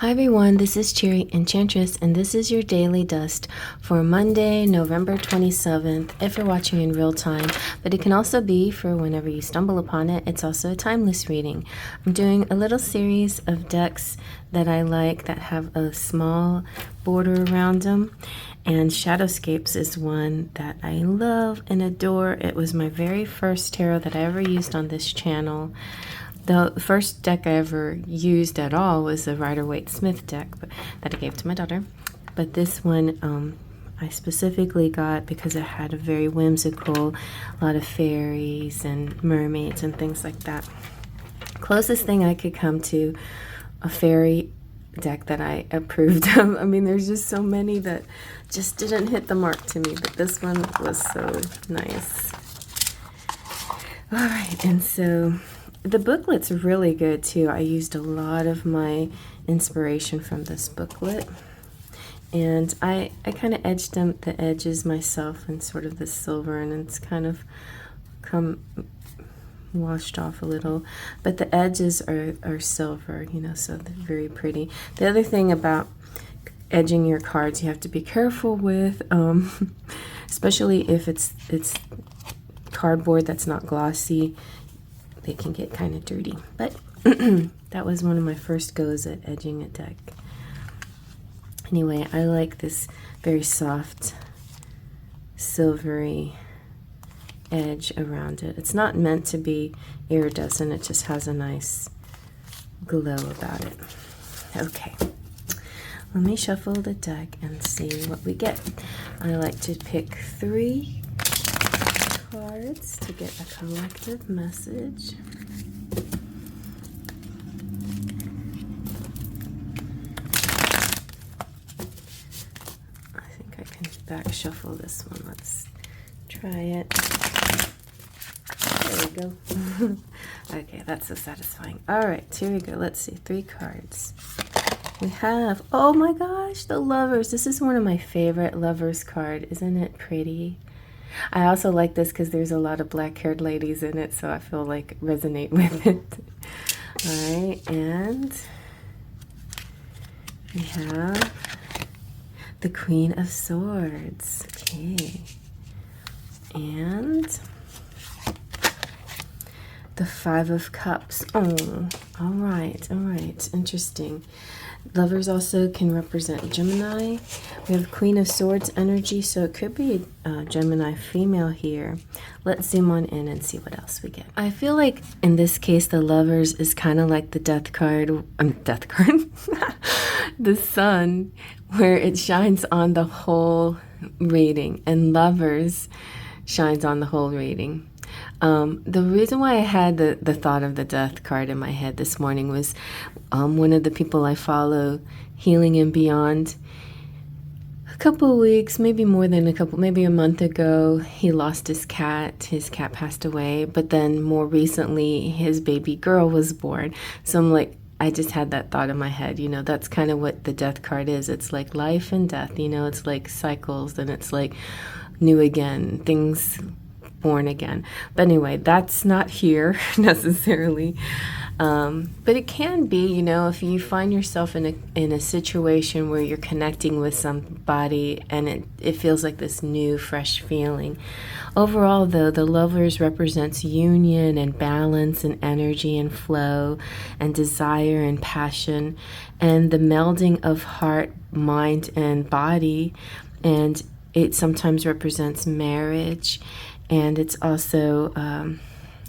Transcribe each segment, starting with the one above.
Hi everyone, this is CherryEnchantress and this is your daily dust for Monday, November 27th, if you're watching in real time, but it can also be for whenever you stumble upon it. It's also a timeless reading. I'm doing a little series of decks that I like that have a small border around them, and Shadowscapes is one that I love and adore. It was my very first tarot that I ever used on this channel. The first deck I ever used at all was the Rider-Waite-Smith deck that I gave to my daughter. But this one I specifically got because it had a very whimsical, a lot of fairies and mermaids and things like that. Closest thing I could come to a fairy deck that I approved of. I mean, there's just so many that just didn't hit the mark to me, but this one was so nice. All right, and so the booklet's really good too. I used a lot of my inspiration from this booklet, and I kind of edged them, the edges myself in sort of the silver, and it's kind of come washed off a little, but the edges are silver, you know, so they're very pretty. The other thing about edging your cards you have to be careful with, especially if it's cardboard that's not glossy, they can get kind of dirty. But that was one of my first goes at edging a deck. Anyway, I like this very soft silvery edge around it. It's not meant to be iridescent, it just has a nice glow about it. Okay, let me shuffle the deck and see what we get. I like to pick 3 cards to get a collective message. I think I can back shuffle this one. Let's try it. There we go. Okay, that's so satisfying. All right, here we go. Let's see, 3 cards. We have, oh my gosh, the Lovers. This is one of my favorite Lovers card. Isn't it pretty? I also like this because there's a lot of black-haired ladies in it, so I feel like resonate with it. All right, and we have the Queen of Swords. Okay, and the 5 of Cups. Oh, all right, interesting. Lovers also can represent Gemini. We have Queen of Swords energy, so it could be a Gemini female here. Let's zoom on in and see what else we get. I feel like in this case, the Lovers is kind of like the Death card, the Sun, where it shines on the whole reading, and Lovers shines on the whole reading. The reason why I had the thought of the Death card in my head this morning was one of the people I follow, Healing and Beyond, a couple of weeks, maybe more than a couple, maybe a month ago, he lost his cat. His cat passed away, but then more recently, his baby girl was born. So I'm like, I just had that thought in my head, you know, that's kind of what the Death card is. It's like life and death, you know, it's like cycles, and it's like new again, things born again. But anyway, that's not here necessarily, but it can be, you know, if you find yourself in a situation where you're connecting with somebody and it feels like this new fresh feeling. Overall though, the Lovers represents union and balance and energy and flow and desire and passion and the melding of heart, mind, and body, and it sometimes represents marriage. And it's also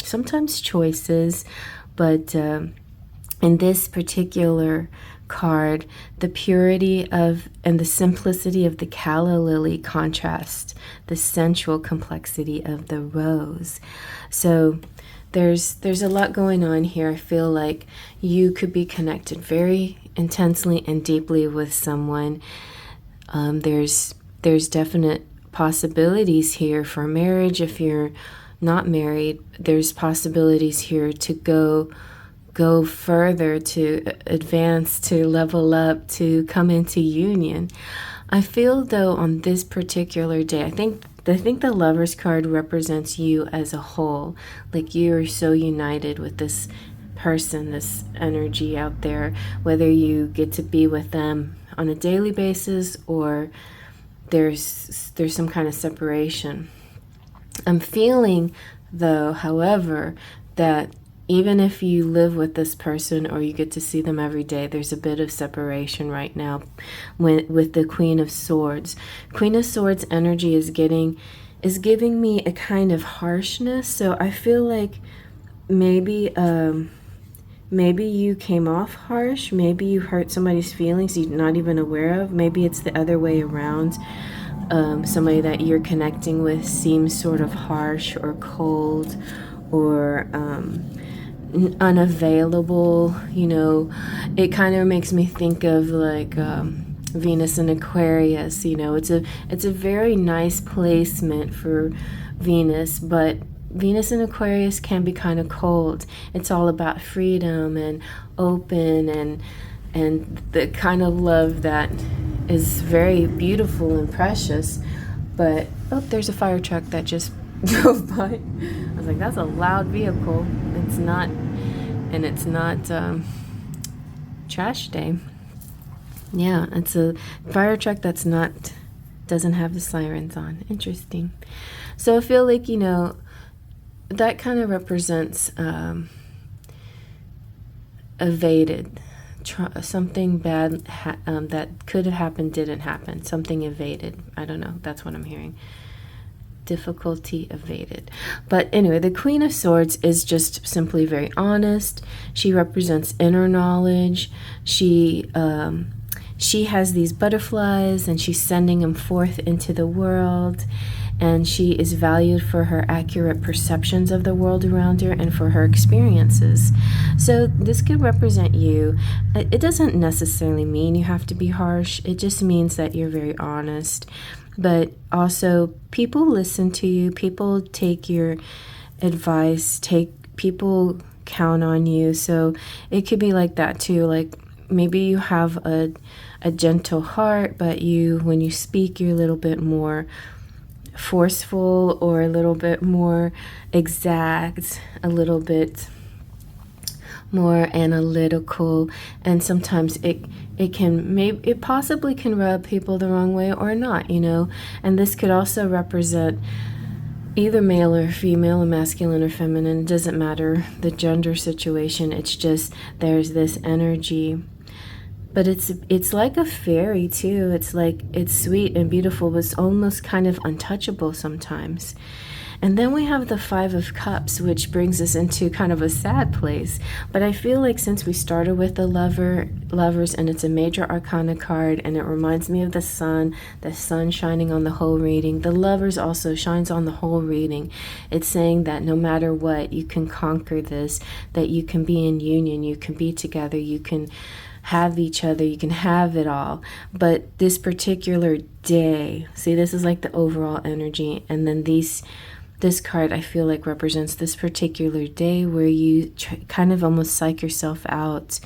sometimes choices, but in this particular card, the purity of and the simplicity of the calla lily contrast the sensual complexity of the rose. So there's a lot going on here. I feel like you could be connected very intensely and deeply with someone. There's definite possibilities here for marriage. If you're not married, there's possibilities here to go further, to advance, to level up, to come into union. I feel though on this particular day, I think the Lovers card represents you as a whole, like you are so united with this person, this energy out there, whether you get to be with them on a daily basis or there's some kind of separation. I'm feeling, though, however, that even if you live with this person or you get to see them every day, there's a bit of separation right now with the Queen of Swords. Queen of Swords energy is giving me a kind of harshness. So I feel like maybe you came off harsh. Maybe you hurt somebody's feelings you're not even aware of. Maybe it's the other way around. Somebody that you're connecting with seems sort of harsh or cold or unavailable. You know, it kind of makes me think of like Venus and Aquarius. You know, it's a very nice placement for Venus, but Venus and Aquarius can be kind of cold. It's all about freedom and open and the kind of love that is very beautiful and precious. But oh, there's a fire truck that just drove by. I was like, that's a loud vehicle. It's not trash day. Yeah, it's a fire truck doesn't have the sirens on. Interesting. So I feel like, you know, that kind of represents evaded. Something bad that could have happened didn't happen. Something evaded. I don't know. That's what I'm hearing. Difficulty evaded. But anyway, the Queen of Swords is just simply very honest. She represents inner knowledge. She has these butterflies and she's sending them forth into the world. And she is valued for her accurate perceptions of the world around her and for her experiences. So this could represent you. It doesn't necessarily mean you have to be harsh. It just means that you're very honest. But also, people listen to you. People take your advice. People count on you. So it could be like that too. Like maybe you have a gentle heart, but when you speak, you're a little bit more forceful or a little bit more exact, a little bit more analytical, and sometimes it possibly can rub people the wrong way or not, you know. And this could also represent either male or female, or masculine or feminine. It doesn't matter the gender situation. It's just there's this energy. But it's like a fairy too. It's like, it's sweet and beautiful, but it's almost kind of untouchable sometimes. And then we have the Five of Cups, which brings us into kind of a sad place. But I feel like since we started with the lovers, and it's a major arcana card, and it reminds me of the sun shining on the whole reading. The lovers also shines on the whole reading. It's saying that no matter what, you can conquer this, that you can be in union, you can be together, you can have each other, you can have it all. But this particular day, see, this is like the overall energy, and then this card I feel like represents this particular day where you kind of almost psych yourself out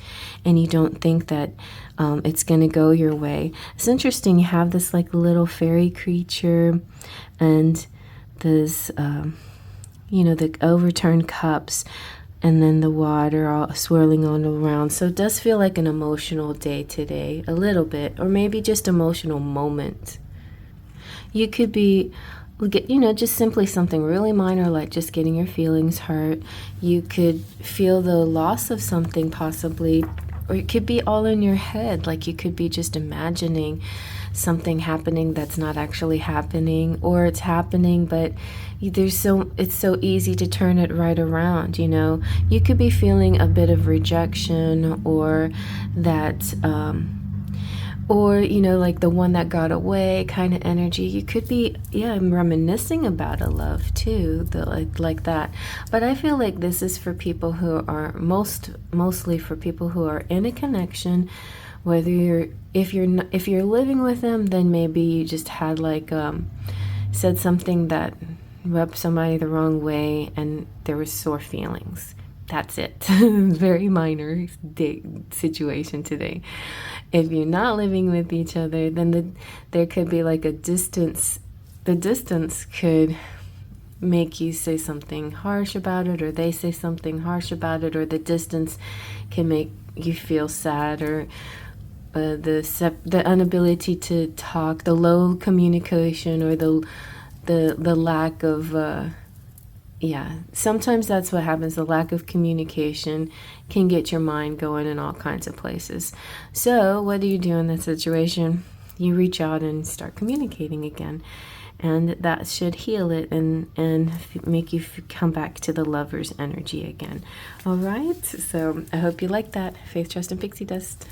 and you don't think that it's going to go your way. It's interesting, you have this like little fairy creature and this the overturned cups, and then the water all swirling all around. So it does feel like an emotional day today, a little bit, or maybe just emotional moment. You could be, just simply something really minor, like just getting your feelings hurt. You could feel the loss of something possibly, or it could be all in your head, like you could be just imagining something happening that's not actually happening, or it's happening, but it's so easy to turn it right around. You could be feeling a bit of rejection, or that like the one that got away kind of energy. You could be I'm reminiscing about a love too, like that. But I feel like this is for people who are mostly for people who are in a connection. Whether if you're living with them, then maybe you just had said something that rubbed somebody the wrong way and there was sore feelings. That's it. Very minor situation today. If you're not living with each other, then there could be like a distance. The distance could make you say something harsh about it, or they say something harsh about it, or the distance can make you feel sad, or the inability to talk, the low communication, or the lack of yeah, sometimes that's what happens. The lack of communication can get your mind going in all kinds of places. So what do you do in that situation? You reach out and start communicating again, and that should heal it and make you come back to the lover's energy again. All right, so I hope you like that. Faith, trust, and pixie dust.